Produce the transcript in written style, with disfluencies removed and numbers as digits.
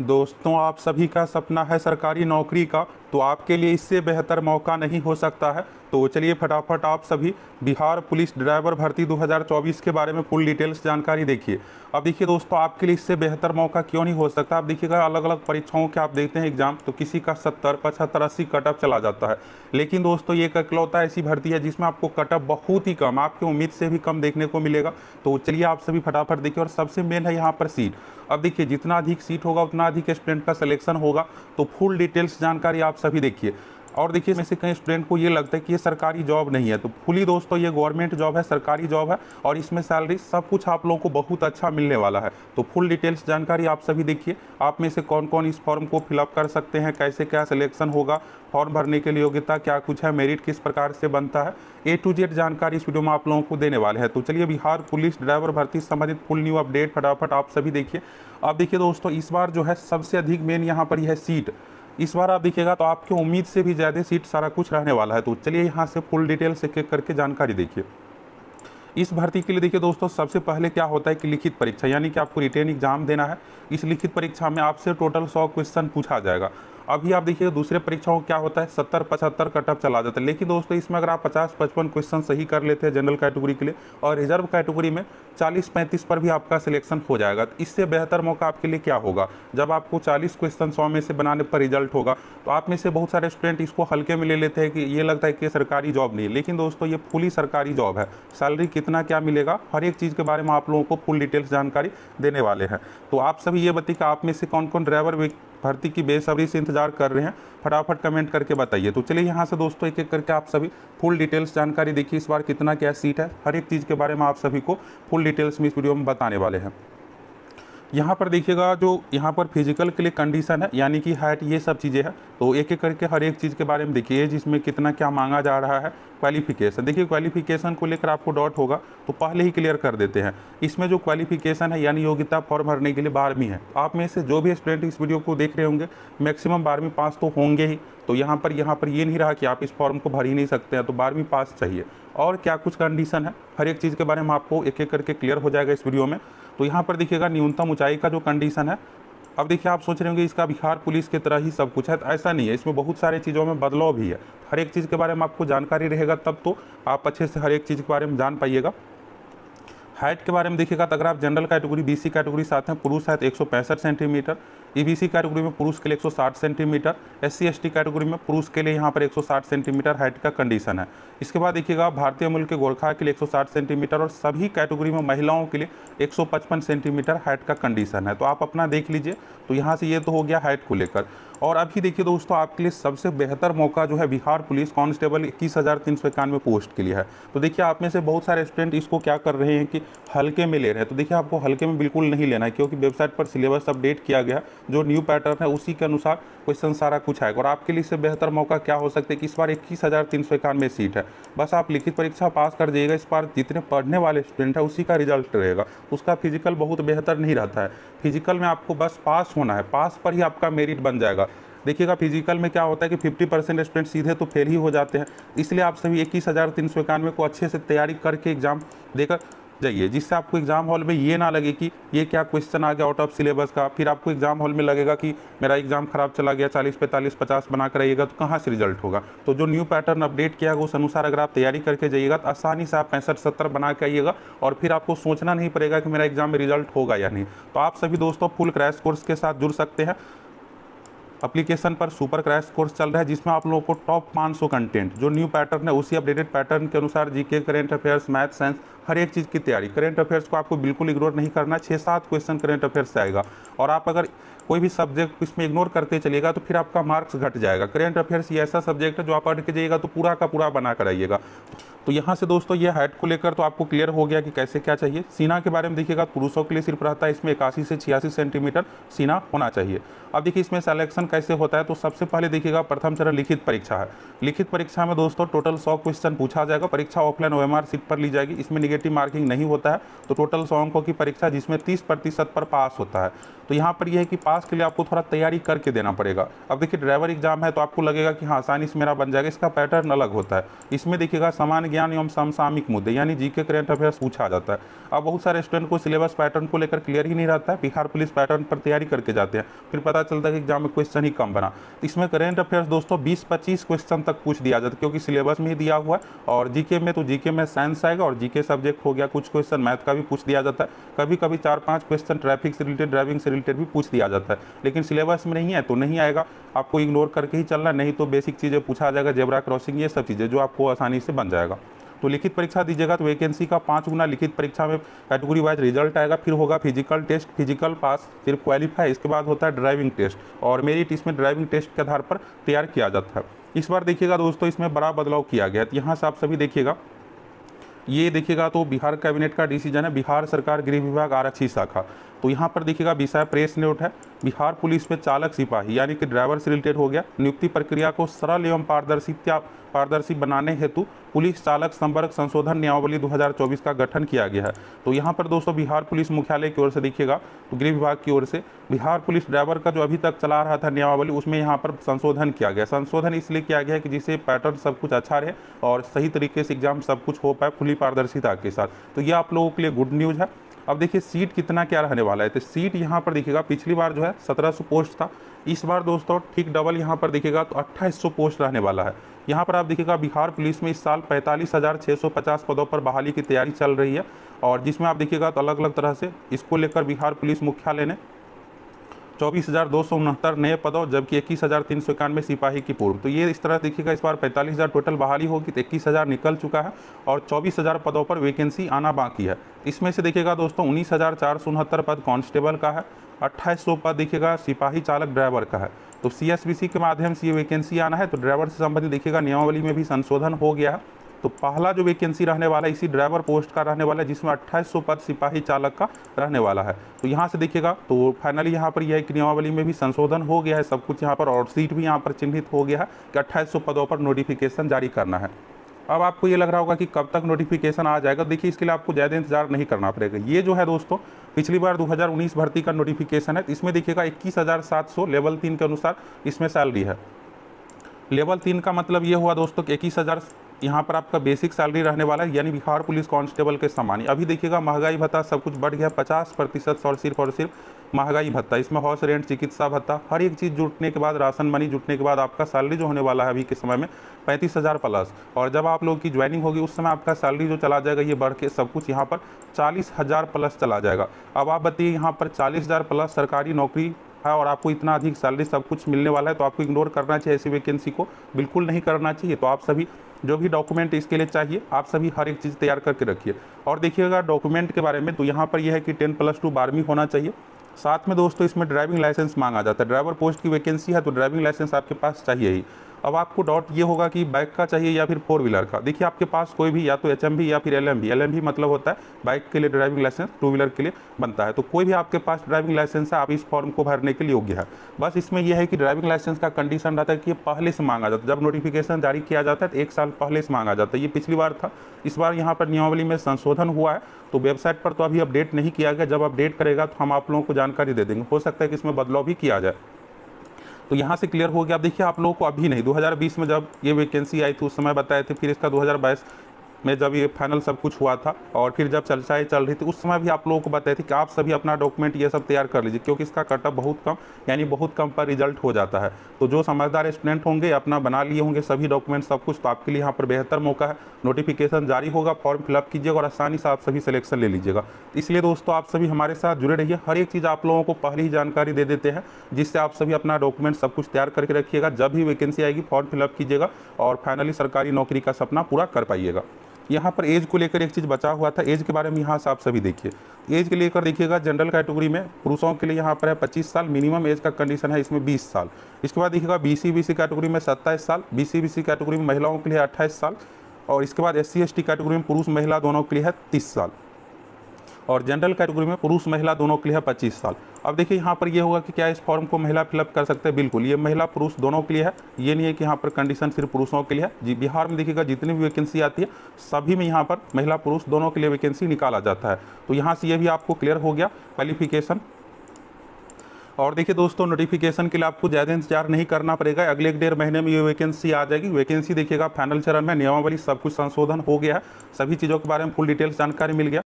दोस्तों, आप सभी का सपना है सरकारी नौकरी का, तो आपके लिए इससे बेहतर मौका नहीं हो सकता है। तो चलिए फटाफट आप सभी बिहार पुलिस ड्राइवर भर्ती 2024 के बारे में फुल डिटेल्स जानकारी देखिए। अब देखिए दोस्तों, आपके लिए इससे बेहतर मौका क्यों नहीं हो सकता। आप देखिएगा अलग अलग परीक्षाओं के आप देखते हैं एग्जाम, तो किसी का 70, 75, 80 कटअप चला जाता है। लेकिन दोस्तों ये एक इकलौता ऐसी भर्ती है जिसमें आपको कटअप बहुत ही कम, आपकी उम्मीद से भी कम देखने को मिलेगा। तो चलिए आप सभी फटाफट देखिए। और सबसे मेन है यहाँ पर सीट। अब देखिए जितना अधिक सीट होगा उतना अधिक स्टूडेंट का सिलेक्शन होगा। तो फुल डिटेल्स जानकारी आप सभी देखिए। और देखिए इसमें से कई स्टूडेंट को ये लगता है कि ये सरकारी जॉब नहीं है, तो फुली दोस्तों ये गवर्नमेंट जॉब है, सरकारी जॉब है। और इसमें सैलरी सब कुछ आप लोगों को बहुत अच्छा मिलने वाला है। तो फुल डिटेल्स जानकारी आप सभी देखिए। आप में से कौन कौन इस फॉर्म को फिलअप कर सकते हैं, कैसे क्या सिलेक्शन होगा, फॉर्म भरने के लिए योग्यता क्या कुछ है, मेरिट किस प्रकार से बनता है, A to Z जानकारी इस वीडियो में आप लोगों को देने वाले हैं। तो चलिए बिहार पुलिस ड्राइवर भर्ती से संबंधित फुल न्यू अपडेट फटाफट आप सभी देखिए। अब देखिए दोस्तों, इस बार जो है सबसे अधिक मेन यहाँ पर यह सीट, इस बार आप देखिएगा तो आपकी उम्मीद से भी ज़्यादा सीट सारा कुछ रहने वाला है। तो चलिए यहाँ से फुल डिटेल्स एक एक करके जानकारी देखिए। इस भर्ती के लिए देखिए दोस्तों, सबसे पहले क्या होता है कि लिखित परीक्षा, यानी कि आपको रिटेन एग्जाम देना है। इस लिखित परीक्षा में आपसे टोटल 100 क्वेश्चन पूछा जाएगा। अभी आप देखिए दूसरे परीक्षाओं क्या होता है, 70, 75 कटअप चला जाता है। लेकिन दोस्तों इसमें अगर आप 50, 55 क्वेश्चन सही कर लेते हैं जनरल कैटेगरी के लिए, और रिजर्व कैटेगरी में 40, 35 पर भी आपका सिलेक्शन हो जाएगा। तो इससे बेहतर मौका आपके लिए क्या होगा, जब आपको 40 क्वेश्चन 100 में से बनाने पर रिजल्ट होगा। तो आप में से बहुत सारे स्टूडेंट इसको हल्के में ले लेते हैं कि ये लगता है कि ये सरकारी जॉब नहीं है। लेकिन दोस्तों ये फुली सरकारी जॉब है। सैलरी कितना क्या मिलेगा, हर एक चीज़ के बारे में आप लोगों को फुल डिटेल्स जानकारी देने वाले हैं। तो आप सभी ये बताइए कि आप में से कौन कौन ड्राइवर भर्ती की बेसब्री से इंतजार कर रहे हैं, फटाफट कमेंट करके बताइए। तो चलिए यहाँ से दोस्तों एक एक करके आप सभी फुल डिटेल्स जानकारी देखिए। इस बार कितना क्या सीट है, हर एक चीज़ के बारे में आप सभी को फुल डिटेल्स में इस वीडियो में बताने वाले हैं। यहाँ पर देखिएगा जो यहाँ पर फिजिकल के लिए कंडीशन है, यानी कि हाइट, ये सब चीज़ें हैं। तो एक एक करके हर एक चीज़ के बारे में देखिए, जिसमें कितना क्या मांगा जा रहा है। क्वालिफिकेशन देखिए, क्वालिफिकेशन को लेकर आपको डाउट होगा तो पहले ही क्लियर कर देते हैं। इसमें जो क्वालिफिकेशन है यानी योग्यता फॉर्म भरने के लिए 12वीं है। आप में से जो भी स्टूडेंट इस वीडियो को देख रहे होंगे मैक्सिमम 12वीं पास तो होंगे ही। तो यहाँ पर ये नहीं रहा कि आप इस फॉर्म को भर ही नहीं सकते हैं, तो 12वीं पास चाहिए। और क्या कुछ कंडीशन है, हर एक चीज़ के बारे में आपको एक एक करके क्लियर हो जाएगा इस वीडियो में। तो यहाँ पर देखिएगा न्यूनतम ऊंचाई का जो कंडीशन है। अब देखिए आप सोच रहे होंगे इसका बिहार पुलिस की तरह ही सब कुछ है, तो ऐसा नहीं है। इसमें बहुत सारी चीज़ों में बदलाव भी है। हर एक चीज़ के बारे में आपको जानकारी रहेगा तब तो आप अच्छे से हर एक चीज़ के बारे में जान पाइएगा। हाइट के बारे में देखिएगा तो अगर आप जनरल कैटेगरी BC कैटेगरी से आते हैं, पुरुष है तो 165 सेंटीमीटर, EBC कैटेगरी में पुरुष के लिए 160 सेंटीमीटर, SC ST कैटेगरी में पुरुष के लिए यहाँ पर 160 सेंटीमीटर हाइट का कंडीशन है। इसके बाद देखिएगा भारतीय मूल के गोरखा के लिए 160 सेंटीमीटर और सभी कैटेगरी में महिलाओं के लिए 155 सेंटीमीटर हाइट का कंडीशन है। तो आप अपना देख लीजिए। तो यहाँ से ये तो हो गया हाइट को लेकर। और अभी देखिए दोस्तों, आपके लिए सबसे बेहतर मौका जो है बिहार पुलिस कांस्टेबल 21,391 पोस्ट के लिए है। तो देखिए आप में से बहुत सारे स्टूडेंट इसको क्या कर रहे हैं कि हल्के में ले रहे हैं। तो देखिए आपको हल्के में बिल्कुल नहीं लेना है, क्योंकि वेबसाइट पर सिलेबस अपडेट किया गया, जो न्यू पैटर्न है उसी के अनुसार क्वेश्चन सारा कुछ आएगा। और आपके लिए इससे बेहतर मौका क्या हो सकता है कि इस बार 21,391 सीट है। बस आप लिखित परीक्षा पास कर जाइएगा। इस बार जितने पढ़ने वाले स्टूडेंट है उसी का रिजल्ट रहेगा। उसका फिजिकल बहुत बेहतर नहीं रहता है। फिजिकल में आपको बस पास होना है, पास पर ही आपका मेरिट बन जाएगा। देखिएगा फिजिकल में क्या होता है कि 50% स्टूडेंट सीधे तो फेल ही हो जाते हैं। इसलिए आप सभी 21,391 को अच्छे से तैयारी करके एग्जाम देकर जाइए, जिससे आपको एग्जाम हॉल में ये ना लगे कि ये क्या क्वेश्चन आ गया आउट ऑफ सिलेबस का। फिर आपको एग्जाम हॉल में लगेगा कि मेरा एग्जाम खराब चला गया, 40, 45, 50 बना कर आइएगा तो कहाँ से रिजल्ट होगा। तो जो न्यू पैटर्न अपडेट किया गया उस अनुसार अगर आप तैयारी करके जाइएगा तो आसानी से आप 65, 70 बना के आइएगा। और फिर आपको सोचना नहीं पड़ेगा कि मेरा एग्जाम में रिजल्ट होगा या नहीं। तो आप सभी दोस्तों फुल क्रैश कोर्स के साथ जुड़ सकते हैं। एप्लीकेशन पर सुपर क्रैश कोर्स चल रहा है, जिसमें आप लोगों को टॉप 500 कंटेंट, जो न्यू पैटर्न है उसी अपडेटेड पैटर्न के अनुसार GK, current affairs, math, science, हर एक चीज़ की तैयारी। करेंट अफेयर्स को आपको बिल्कुल इग्नोर नहीं करना। 6-7 क्वेश्चन करेंट अफेयर्स से आएगा। और आप अगर कोई भी सब्जेक्ट इसमें इग्नोर करते चलिएगा तो फिर आपका मार्क्स घट जाएगा। करेंट अफेयर्स ये ऐसा सब्जेक्ट है जो आप पढ़ के जाइएगा तो पूरा का पूरा बना कर आइएगा। तो यहाँ से दोस्तों ये हाइट को लेकर तो आपको क्लियर हो गया कि कैसे क्या चाहिए। सीना के बारे में देखिएगा, पुरुषों के लिए सिर्फ रहता है इसमें 81 से 86 सेंटीमीटर सीना होना चाहिए। अब देखिए इसमें सिलेक्शन कैसे होता है। तो सबसे पहले देखिएगा प्रथम चरण लिखित परीक्षा है। लिखित परीक्षा में दोस्तों टोटल 100 क्वेश्चन पूछा जाएगा। परीक्षा ऑफलाइन OMR सीट पर ली जाएगी। इसमें निगेटिव मार्किंग नहीं होता है। तो टोटल 100 अंकों की परीक्षा, जिसमें 30% पर पास होता है। तो यहाँ पर यह है कि पास के लिए आपको थोड़ा तैयारी करके देना पड़ेगा। अब देखिए ड्राइवर एग्जाम है तो आपको लगेगा कि हाँ आसानी से मेरा बन जाएगा, इसका पैटर्न अलग होता है। इसमें देखिएगा सामान्य ज्ञान एवं समसामयिक मुद्दे यानी जीके करंट अफेयर्स पूछा जाता है। अब बहुत सारे स्टूडेंट को सिलेबस पैटर्न को लेकर क्लियर ही नहीं रहता है, बिहार पुलिस पैटर्न पर तैयारी करके जाते हैं, फिर पता चलता है कि एग्जाम में क्वेश्चन ही कम बना। तो इसमें करंट अफेयर्स दोस्तों 20-25 क्वेश्चन तक पूछ दिया जाता है, क्योंकि सिलेबस में ही दिया हुआ है। और जीके में तो जीके में साइंस आएगा और जीके सब्जेक्ट हो गया, कुछ क्वेश्चन मैथ का भी पूछ दिया जाता है, कभी कभी 4-5 क्वेश्चन ट्रैफिक से रिलेटेड ड्राइविंग से रिलेटेड भी पूछ दिया जाता है। लेकिन सिलेबस में नहीं है तो नहीं आएगा, आपको इग्नोर करके ही चलना, नहीं तो बेसिक चीज़ें पूछा जाएगा, जेब्रा क्रॉसिंग, ये सब चीज़ें जो आपको आसानी से बन जाएगा। तो लिखित परीक्षा दीजिएगा तो वैकेंसी का 5 गुना लिखित परीक्षा में कैटेगरी वाइज रिजल्ट आएगा, फिर होगा फिजिकल टेस्ट, फिजिकल पास सिर्फ क्वालिफाई, इसके बाद होता है ड्राइविंग टेस्ट और मेरिट इसमें ड्राइविंग टेस्ट के आधार पर तैयार किया जाता है। इस बार देखिएगा दोस्तों इसमें बड़ा बदलाव किया गया है, तो यहाँ से आप सभी देखिएगा, ये देखिएगा तो बिहार कैबिनेट का डिसीजन है, बिहार सरकार गृह विभाग आरक्षी शाखा। तो यहाँ पर देखिएगा विषय प्रेस नोट है, बिहार पुलिस में चालक सिपाही यानी कि ड्राइवर से रिलेटेड हो गया, नियुक्ति प्रक्रिया को सरल एवं पारदर्शी बनाने हेतु पुलिस चालक संवर्ग संशोधन नियमावली 2024 का गठन किया गया है। तो यहाँ पर दोस्तों बिहार पुलिस मुख्यालय की ओर से देखिएगा तो गृह विभाग की ओर से बिहार पुलिस ड्राइवर का जो अभी तक चला रहा था नियमावली, उसमें यहाँ पर संशोधन किया गया। संशोधन इसलिए किया गया है कि जिससे पैटर्न सब कुछ अच्छा रहे और सही तरीके से एग्जाम सब कुछ हो पाए खुली पारदर्शिता के साथ। तो ये आप लोगों के लिए गुड न्यूज़ है। अब देखिए सीट कितना क्या रहने वाला है, तो सीट यहाँ पर देखिएगा पिछली बार जो है 1700 पोस्ट था, इस बार दोस्तों ठीक डबल यहाँ पर देखिएगा तो 2800 पोस्ट रहने वाला है। यहाँ पर आप देखिएगा बिहार पुलिस में इस साल 45,650 पदों पर बहाली की तैयारी चल रही है, और जिसमें आप देखिएगा तो अलग अलग तरह से इसको लेकर बिहार पुलिस मुख्यालय ने 24,269 नए पदों जबकि 21,391 सिपाही की पूर्व। तो ये इस तरह देखिएगा इस बार 45,000 टोटल बहाली होगी, तो 21,000 निकल चुका है और 24,000 पदों पर वैकेंसी आना बाकी है। इसमें से देखिएगा दोस्तों 19,469 पद कांस्टेबल का है, 2800 पद देखिएगा सिपाही चालक ड्राइवर का है। तो CSBC के माध्यम से ये वैकेंसी आना है। तो ड्राइवर से संबंधित देखिएगा नियमावली में भी संशोधन हो गया है। तो पहला जो वैकेंसी रहने वाला है इसी ड्राइवर पोस्ट का रहने वाला है, जिसमें 2800 पद सिपाही चालक का रहने वाला है। तो यहाँ से देखिएगा तो फाइनली यहाँ पर यह है कि नियमावली में भी संशोधन हो गया है सब कुछ यहाँ पर, और सीट भी यहाँ पर चिन्हित हो गया है कि 2800 पदों पर नोटिफिकेशन जारी करना है। अब आपको ये लग रहा होगा कि कब तक नोटिफिकेशन आ जाएगा, देखिए इसके लिए आपको ज़्यादा इंतजार नहीं करना पड़ेगा। ये जो है दोस्तों पिछली बार 2019 भर्ती का नोटिफिकेशन है, इसमें देखिएगा 21,700 लेवल 3 के अनुसार इसमें सैलरी है। लेवल 3 का मतलब ये हुआ दोस्तों कि 21,000 यहाँ पर आपका बेसिक सैलरी रहने वाला है, यानी बिहार पुलिस कांस्टेबल के समान। अभी देखिएगा महंगाई भत्ता सब कुछ बढ़ गया 50% और सिर्फ महंगाई भत्ता, इसमें हाउस रेंट, चिकित्सा भत्ता, हर एक चीज़ जुटने के बाद, राशन मनी जुटने के बाद आपका सैलरी जो होने वाला है अभी के समय में 35,000 प्लस। और जब आप लोगों की ज्वाइनिंग होगी उस समय आपका सैलरी जो चला जाएगा ये बढ़ के सब कुछ यहाँ पर 40,000 प्लस चला जाएगा। अब आप बताइए यहाँ पर 40,000 प्लस सरकारी नौकरी है और आपको इतना अधिक सैलरी सब कुछ मिलने वाला है, तो आपको इग्नोर करना चाहिए, ऐसी वैकेंसी को बिल्कुल नहीं करना चाहिए। तो आप सभी जो भी डॉक्यूमेंट इसके लिए चाहिए आप सभी हर एक चीज़ तैयार करके रखिए। और देखिएगा डॉक्यूमेंट के बारे में, तो यहाँ पर यह है कि 10+2 12वीं होना चाहिए। साथ में दोस्तों इसमें ड्राइविंग लाइसेंस मांगा जाता है। ड्राइवर पोस्ट की वैकेंसी है तो ड्राइविंग लाइसेंस आपके पास चाहिए ही। अब आपको डाउट ये होगा कि बाइक का चाहिए या फिर 4 व्हीलर का। देखिए आपके पास कोई भी या तो HMV या फिर LMV, LMV मतलब होता है बाइक के लिए ड्राइविंग लाइसेंस, 2 व्हीलर के लिए बनता है। तो कोई भी आपके पास ड्राइविंग लाइसेंस है, आप इस फॉर्म को भरने के लिए योग्य है। बस इसमें यह है कि ड्राइविंग लाइसेंस का कंडीशन रहता है कि ये पहले से मांगा जाता है, जब नोटिफिकेशन जारी किया जाता है तो 1 साल पहले से मांगा जाता है। ये पिछली बार था, इस बार यहाँ पर नियमावली में संशोधन हुआ है। तो वेबसाइट पर तो अभी अपडेट नहीं किया गया, जब अपडेट करेगा तो हम आप लोगों को जानकारी दे देंगे, हो सकता है कि इसमें बदलाव भी किया जाए। तो यहाँ से क्लियर हो गया। अब देखिए आप लोगों को अभी नहीं, 2020 में जब ये वैकेंसी आई थी उस समय बताए थे, फिर इसका 2022 में जब ये फाइनल सब कुछ हुआ था और फिर जब चर्चाएं चल रही थी उस समय भी आप लोगों को बताए थे कि आप सभी अपना डॉक्यूमेंट ये सब तैयार कर लीजिए, क्योंकि इसका कटअप बहुत कम यानी बहुत कम पर रिजल्ट हो जाता है। तो जो समझदार स्टूडेंट होंगे अपना बना लिए होंगे सभी डॉक्यूमेंट सब कुछ, तो आपके लिए यहाँ पर बेहतर मौका है। नोटिफिकेशन जारी होगा, फॉर्म फिलअप कीजिएगा और आसानी से आप सभी सिलेक्शन ले लीजिएगा। इसलिए दोस्तों आप सभी हमारे साथ जुड़े रहिए, हर एक चीज़ आप लोगों को पहले ही जानकारी दे देते हैं, जिससे आप सभी अपना डॉक्यूमेंट सब कुछ तैयार करके रखिएगा। जब भी वैकेंसी आएगी फॉर्म फिलअप कीजिएगा और फाइनली सरकारी नौकरी का सपना पूरा कर पाइएगा। यहाँ पर एज को लेकर एक चीज़ बचा हुआ था, एज के बारे में यहाँ से आप सभी देखिए। एज के लेकर देखिएगा जनरल कैटेगरी में पुरुषों के लिए यहाँ पर है 25 साल, मिनिमम एज का कंडीशन है इसमें 20 साल। इसके बाद देखिएगा BC/BC कैटेगरी में 27 साल, BC/BC कैटेगरी में महिलाओं के लिए 28 साल, और इसके बाद SC/ST कैटेगरी में पुरुष महिला दोनों के लिए है 30 साल, और जनरल कैटेगरी में पुरुष महिला दोनों के लिए है 25 साल। अब देखिए यहाँ पर ये होगा कि क्या इस फॉर्म को महिला फिलअप कर सकते हैं, बिल्कुल ये महिला पुरुष दोनों के लिए है, ये नहीं है कि यहाँ पर कंडीशन सिर्फ पुरुषों के लिए है जी। बिहार में देखिएगा जितनी भी वैकेंसी आती है सभी में यहाँ पर महिला पुरुष दोनों के लिए वैकेंसी निकाला जाता है। तो यहाँ से ये भी आपको क्लियर हो गया क्वालिफिकेशन। और देखिए दोस्तों, नोटिफिकेशन के लिए आपको ज़्यादा इंतजार नहीं करना पड़ेगा, अगले 1.5 महीने में ये वैकेंसी आ जाएगी। वैकेंसी देखिएगा फाइनल चरण में, नियमावली सब कुछ संशोधन हो गया है, सभी चीज़ों के बारे में फुल डिटेल्स जानकारी मिल गया।